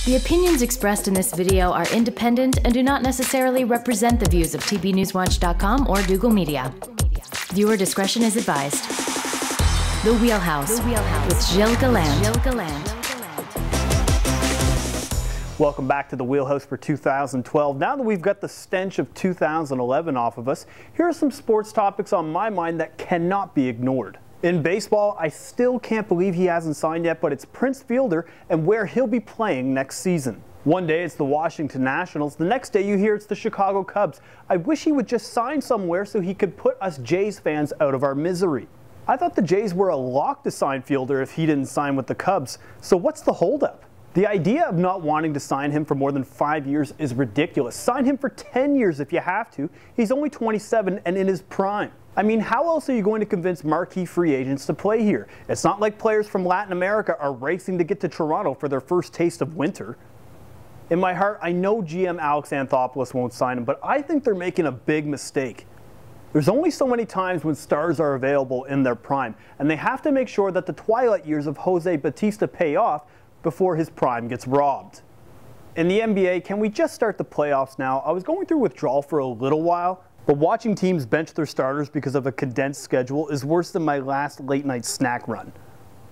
The opinions expressed in this video are independent and do not necessarily represent the views of TBNewsWatch.com or Google Media. Viewer discretion is advised. The Wheelhouse with Gilles Galland. Welcome back to the Wheelhouse for 2012. Now that we've got the stench of 2011 off of us, here are some sports topics on my mind that cannot be ignored. In baseball, I still can't believe he hasn't signed yet, but it's Prince Fielder and where he'll be playing next season. One day it's the Washington Nationals, the next day you hear it's the Chicago Cubs. I wish he would just sign somewhere so he could put us Jays fans out of our misery. I thought the Jays were a lock to sign Fielder if he didn't sign with the Cubs, so what's the holdup? The idea of not wanting to sign him for more than 5 years is ridiculous. Sign him for 10 years if you have to. He's only 27 and in his prime. I mean, how else are you going to convince marquee free agents to play here? It's not like players from Latin America are racing to get to Toronto for their first taste of winter. In my heart, I know GM Alex Anthopoulos won't sign him, but I think they're making a big mistake. There's only so many times when stars are available in their prime, and they have to make sure that the twilight years of Jose Bautista pay off before his prime gets robbed. In the NBA, can we just start the playoffs now? I was going through withdrawal for a little while, but watching teams bench their starters because of a condensed schedule is worse than my last late night snack run.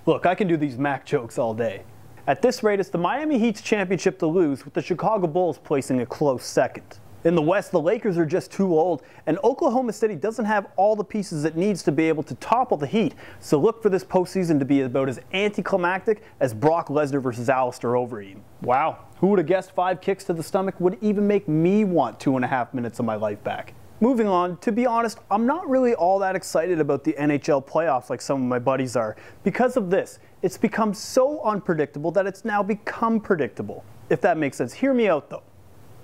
Look, I can do these Mac jokes all day. At this rate, it's the Miami Heat's championship to lose, with the Chicago Bulls placing a close second. In the West, the Lakers are just too old, and Oklahoma City doesn't have all the pieces it needs to be able to topple the Heat, so look for this postseason to be about as anticlimactic as Brock Lesnar versus Alistair Overeem. Wow, who would have guessed 5 kicks to the stomach would even make me want 2.5 minutes of my life back? Moving on, to be honest, I'm not really all that excited about the NHL playoffs like some of my buddies are. Because of this, it's become so unpredictable that it's now become predictable. If that makes sense, hear me out though.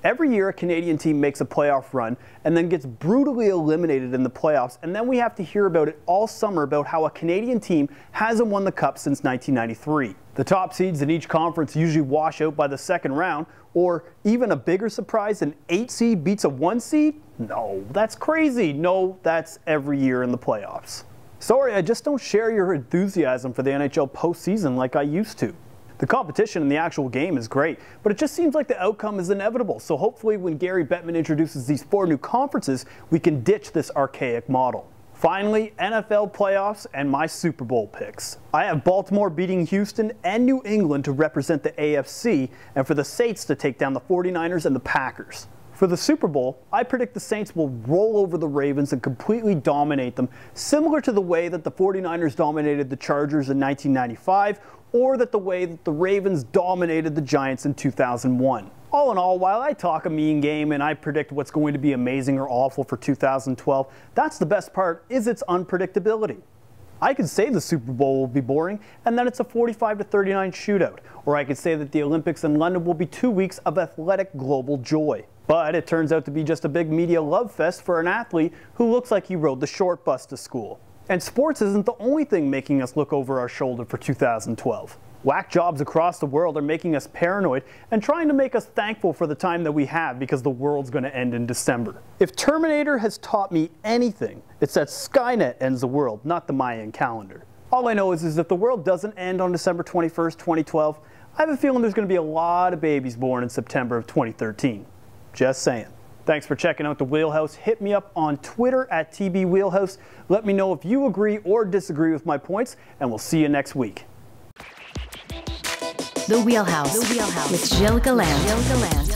Every year a Canadian team makes a playoff run and then gets brutally eliminated in the playoffs, and then we have to hear about it all summer about how a Canadian team hasn't won the Cup since 1993. The top seeds in each conference usually wash out by the second round, or even a bigger surprise, an 8 seed beats a 1 seed? No, that's crazy. No, that's every year in the playoffs. Sorry, I just don't share your enthusiasm for the NHL postseason like I used to. The competition in the actual game is great, but it just seems like the outcome is inevitable. So hopefully when Gary Bettman introduces these 4 new conferences, we can ditch this archaic model. Finally, NFL playoffs and my Super Bowl picks. I have Baltimore beating Houston and New England to represent the AFC, and for the Saints to take down the 49ers and the Packers. For the Super Bowl, I predict the Saints will roll over the Ravens and completely dominate them, similar to the way that the 49ers dominated the Chargers in 1995, or the way that the Ravens dominated the Giants in 2001. All in all, while I talk a mean game and I predict what's going to be amazing or awful for 2012, that's the best part, is its unpredictability. I could say the Super Bowl will be boring and then it's a 45-39 shootout, or I could say that the Olympics in London will be 2 weeks of athletic global joy. But it turns out to be just a big media love fest for an athlete who looks like he rode the short bus to school. And sports isn't the only thing making us look over our shoulder for 2012. Whack jobs across the world are making us paranoid and trying to make us thankful for the time that we have because the world's going to end in December. If Terminator has taught me anything, it's that Skynet ends the world, not the Mayan calendar. All I know is if the world doesn't end on December 21st, 2012, I have a feeling there's going to be a lot of babies born in September of 2013. Just saying. Thanks for checking out the Wheelhouse. Hit me up on Twitter at TBWheelhouse. Let me know if you agree or disagree with my points, and we'll see you next week. The Wheelhouse with Gilles Galland.